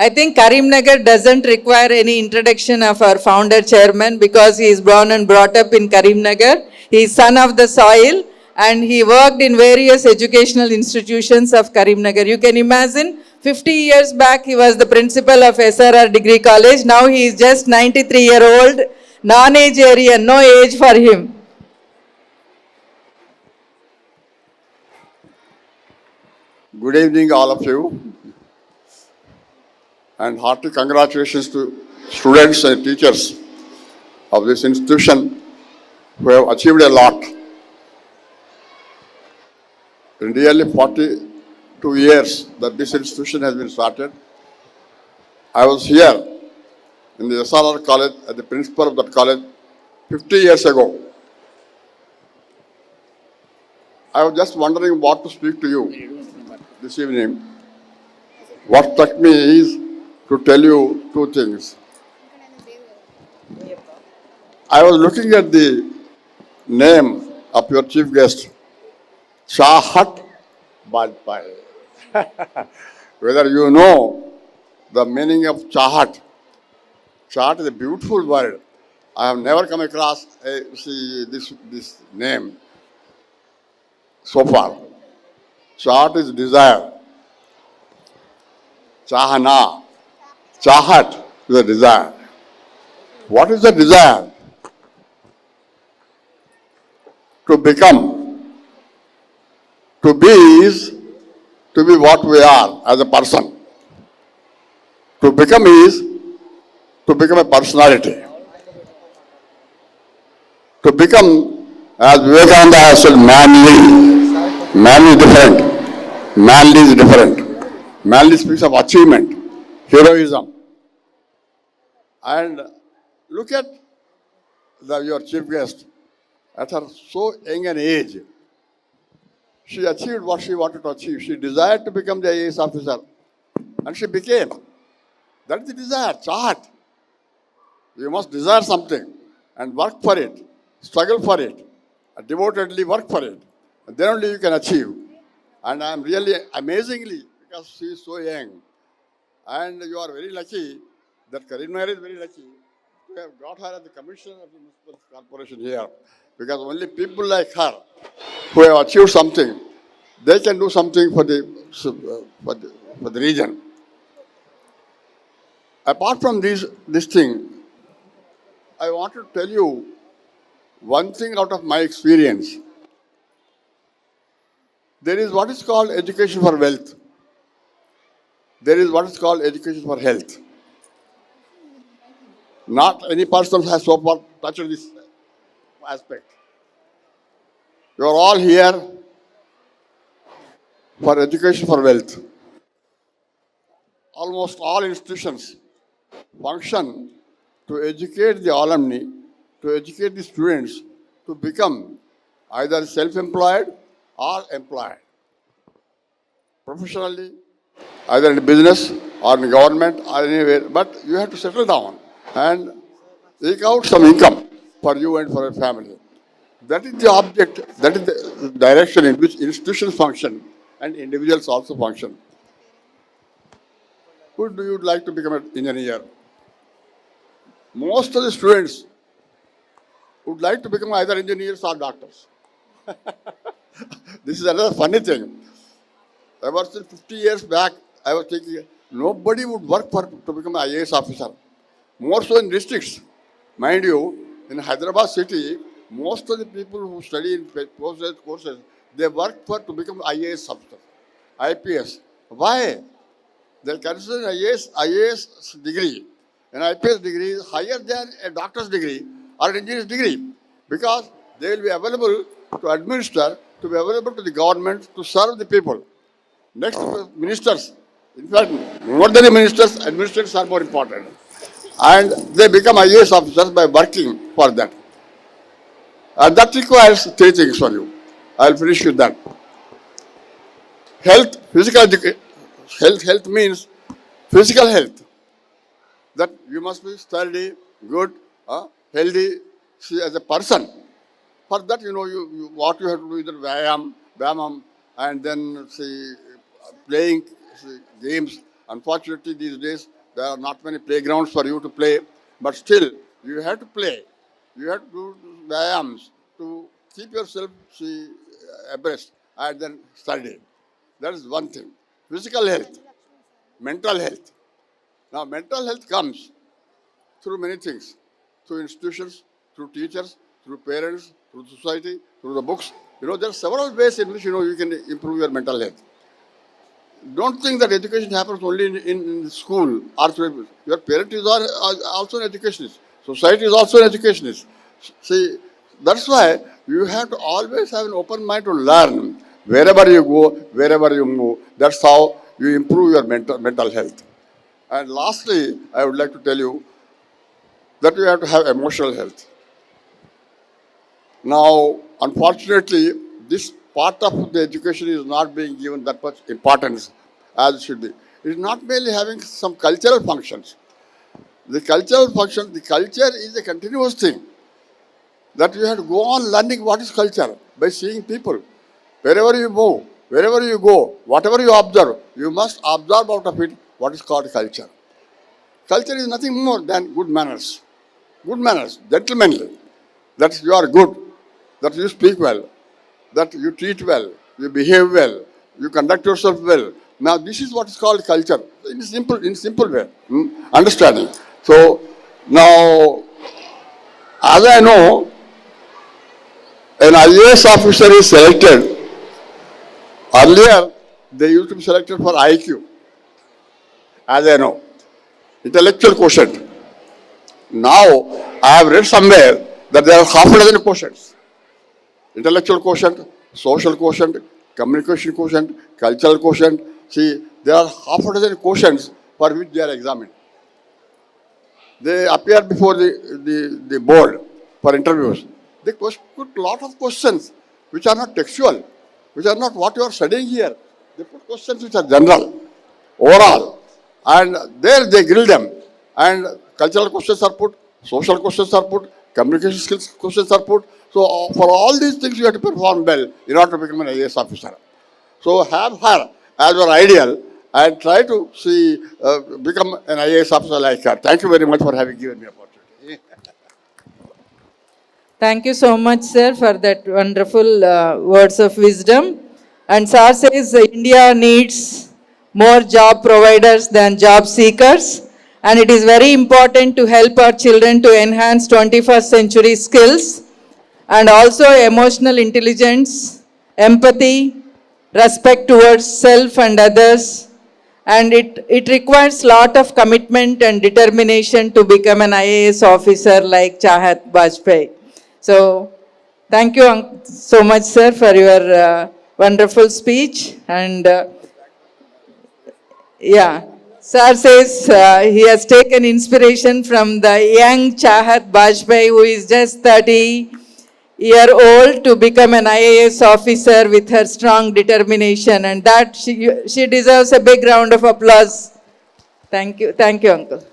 I think Karimnagar doesn't require any introduction of our founder chairman because he is born and brought up in Karimnagar. He is son of the soil and he worked in various educational institutions of Karimnagar. You can imagine 50 years back he was the principal of SRR Degree College. Now he is just 93-year-old, non-age area, no age for him. Good evening, all of you, and hearty congratulations to students and teachers of this institution who have achieved a lot. In nearly 42 years that this institution has been started, I was here in the SRR college as the principal of that college 50 years ago. I was just wondering what to speak to you this evening. What struck me is to tell you two things. I was looking at the name of your chief guest, Chahat Bajpai. Whether you know the meaning of Chahat. Chahat is a beautiful word. I have never come across this name so far. Chahat is desire. Chahana. Chahat is a desire. What is the desire? To become. To be is to be what we are as a person. To become is to become a personality. To become, as Vivekananda has said, manly. Man is different. Manly is different. Manly speaks of achievement, heroism. And look at your chief guest. At her so young an age, she achieved what she wanted to achieve. She desired to become the IAS officer. And she became. That is the desire, chahat. You must desire something and work for it, struggle for it, devotedly work for it. And then only you can achieve. And I am really amazingly, because she is so young, and you are very lucky that Karimnagar is very lucky to have got her as the commissioner of the municipal corporation here. Because only people like her who have achieved something, they can do something for the region. Apart from this thing, I want to tell you one thing out of my experience. There is what is called education for wealth. There is what is called education for health. Not any person has so far touched this aspect. You are all here for education for wealth. Almost all institutions function to educate the alumni, to educate the students to become either self-employed or employed. Professionally, either in business or in government or anywhere, but you have to settle down and take out some income for you and for your family. That is the object, that is the direction in which institutions function and individuals also function. Who do you like to become an engineer? Most of the students would like to become either engineers or doctors. This is another funny thing. Ever since 50 years back, I was thinking nobody would work to become an IAS officer. More so in districts. Mind you, in Hyderabad city, most of the people who study in postgraduate courses, they work to become IAS officer, IPS. Why? They consider IAS degree. An IPS degree is higher than a doctor's degree or an engineer's degree because they will be available to administer, to be available to the government, to serve the people. Next, ministers. In fact, more than the ministers, administrators are more important. And they become IAS officers by working for that. And that requires three things for you. I'll finish with that. Health, physical education. Health means physical health. That you must be sturdy, good, healthy as a person. For that, what you have to do is Vyayam, and then playing games Unfortunately, these days, there are not many playgrounds for you to play, but still, you have to play. You have to do vyayams to keep yourself abreast and then study. That is one thing. Physical health, mental health. Now, mental health comes through many things, through institutions, through teachers, through parents, through society, through the books. There are several ways in which, you can improve your mental health. Don't think that education happens only in school or through your parent is also an educationist. Society is also an educationist. See, that's why you have to always have an open mind to learn wherever you go, wherever you move. That's how you improve your mental health. And lastly, I would like to tell you that you have to have emotional health. Now, unfortunately, this part of the education is not being given that much importance as it should be. It is not merely having some cultural functions. The culture is a continuous thing. That you have to go on learning what is culture by seeing people. Wherever you move, wherever you go, whatever you observe, you must observe out of it what is called culture. Culture is nothing more than good manners. Good manners, gentlemanly. That you are good, that you speak well, that you treat well, you behave well, you conduct yourself well. Now this is what is called culture in simple way, understanding. So now, as I know, an IAS officer is selected. Earlier, they used to be selected for IQ, as I know, intellectual quotient. Now, I have read somewhere that there are half a dozen quotients. Intellectual quotient, social quotient, communication quotient, cultural quotient. See, there are half a dozen quotients for which they are examined. They appear before the board for interviews. They put a lot of questions which are not textual, which are not what you are studying here. They put questions which are general, overall, and there they grill them. And cultural questions are put, social questions are put, communication skills questions are put. So for all these things you have to perform well in order to become an IAS officer. So have her as your ideal and try to become an IAS officer like her. Thank you very much for having given me opportunity. Thank you so much, sir, for that wonderful words of wisdom. And sir says India needs more job providers than job seekers. And it is very important to help our children to enhance 21st century skills and also emotional intelligence, empathy, respect towards self and others. And it requires lot of commitment and determination to become an IAS officer like Chahat Bajpai. So, thank you so much, sir, for your wonderful speech. And yeah, sir says he has taken inspiration from the young Chahat Bajpai, who is just 30-year-old, to become an IAS officer with her strong determination. And that she deserves a big round of applause. Thank you, uncle.